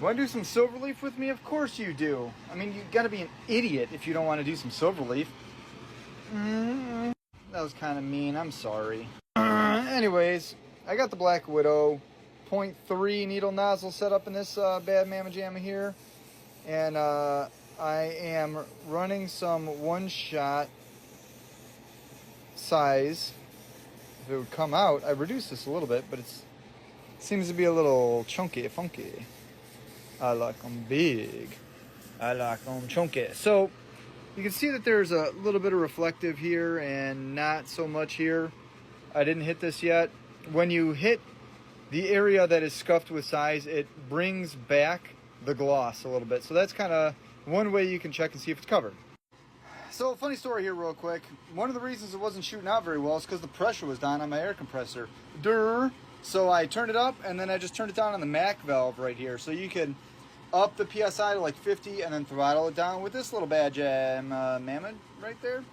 Want to do some Silverleaf with me? Of course you do. I mean, you gotta be an idiot if you don't want to do some Silverleaf. That was kind of mean. I'm sorry. Anyways, I got the Black Widow 0.3 needle nozzle set up in this bad mamma jamma here. And I am running some one-shot size. If it would come out, I reduced this a little bit, but it seems to be a little chunky, funky. I like them big. I like them chunky. So you can see that there's a little bit of reflective here and not so much here. I didn't hit this yet. When you hit the area that is scuffed with size, it brings back the gloss a little bit. So that's kind of one way you can check and see if it's covered. So funny story here real quick. One of the reasons it wasn't shooting out very well is because the pressure was down on my air compressor. Durr. So I turned it up and then I just turned it down on the MAC valve right here. So you can up the PSI to like 50 and then throttle it down with this little bad Jamma right there.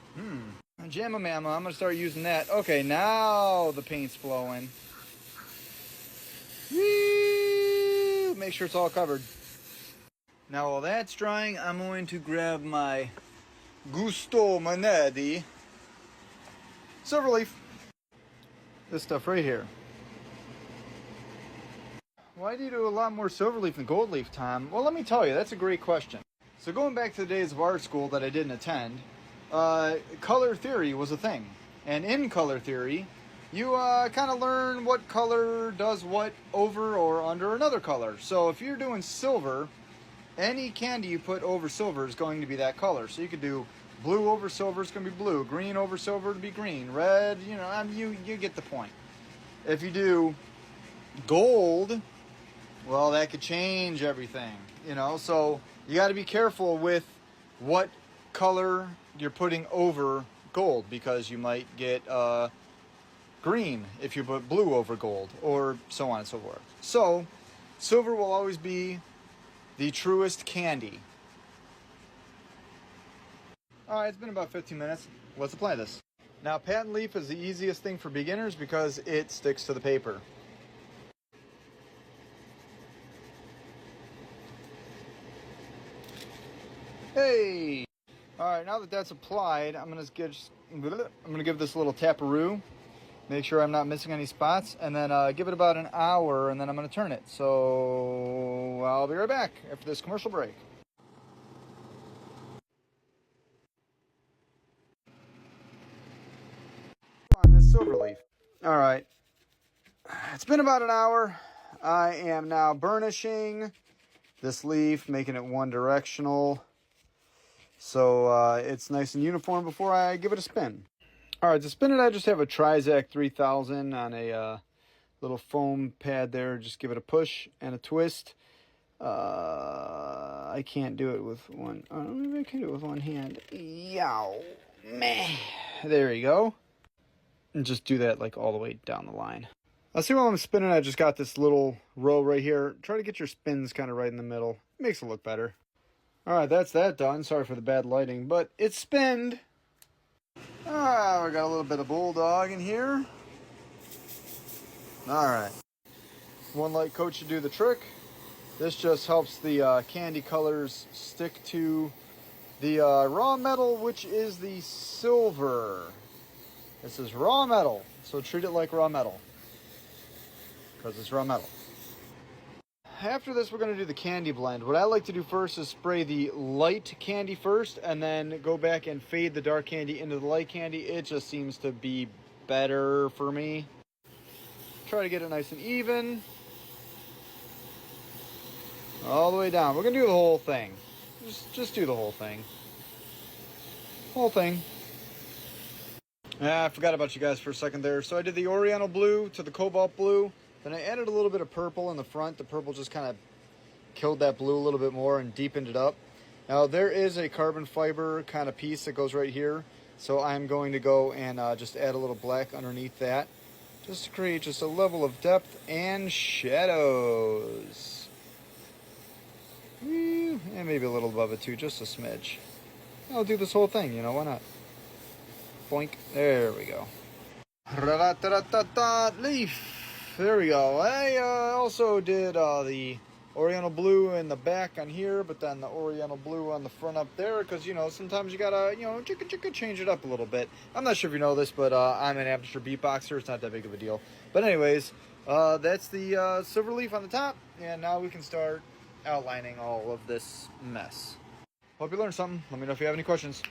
Jamma Mamma, I'm going to start using that. Okay, now the paint's flowing. Woo! Make sure it's all covered. Now while that's drying, I'm going to grab my Gusto Manetti Silverleaf. This stuff right here. Why do you do a lot more Silverleaf than Gold Leaf, Tom? Well, let me tell you, that's a great question. So going back to the days of art school that I didn't attend, color theory was a thing. And in color theory, you kind of learn what color does what over or under another color. So if you're doing silver, any candy you put over silver is going to be that color. So you could do blue over silver, it's going to be blue. Green over silver, to be green. Red, you know, you get the point. If you do gold, well, that could change everything, you know. So you got to be careful with what color you're putting over gold, because you might get green if you put blue over gold, or so on and so forth. So silver will always be the truest candy. All right, it's been about 15 minutes. Let's apply this. Now, patent leaf is the easiest thing for beginners because it sticks to the paper. Hey! All right, now that that's applied, I'm gonna give this a little taparoo. Make sure I'm not missing any spots, and then give it about an hour, and then I'm gonna turn it. So I'll be right back after this commercial break. On this Silverleaf. All right, it's been about an hour. I am now burnishing this leaf, making it one directional, so it's nice and uniform before I give it a spin. All right, to spin it, I just have a Trizact 3000 on a little foam pad there. Just give it a push and a twist. I can't do it with one. Maybe I can do it with one hand. Yow, meh. There you go. And just do that like all the way down the line. I'll see while I'm spinning. I just got this little row right here. Try to get your spins kind of right in the middle. It makes it look better. All right, that's that done. Sorry for the bad lighting, but it's spinned. Ah, we got a little bit of bulldog in here. All right. One light coat should do the trick. This just helps the candy colors stick to the raw metal, which is the silver. This is raw metal, so treat it like raw metal, because it's raw metal. After this, we're going to do the candy blend. What I like to do first is spray the light candy first, and then go back and fade the dark candy into the light candy. It just seems to be better for me. Try to get it nice and even. All the way down. We're going to do the whole thing. Just do the whole thing. Whole thing. I forgot about you guys for a second there. So I did the Oriental blue to the cobalt blue. Then I added a little bit of purple in the front. The purple just kind of killed that blue a little bit more and deepened it up. Now there is a carbon fiber kind of piece that goes right here. So I'm going to go and just add a little black underneath that, just to create just a level of depth and shadows. And maybe a little above it too, just a smidge. I'll do this whole thing, you know, why not? Boink. There we go. Leaf. There we go. I also did the Oriental blue in the back on here, but then the Oriental blue on the front up there, because, you know, sometimes you gotta, you know, change it up a little bit. I'm not sure if you know this, but I'm an amateur beatboxer. It's not that big of a deal. But anyways, that's the silver leaf on the top, and now we can start outlining all of this mess. Hope you learned something. Let me know if you have any questions.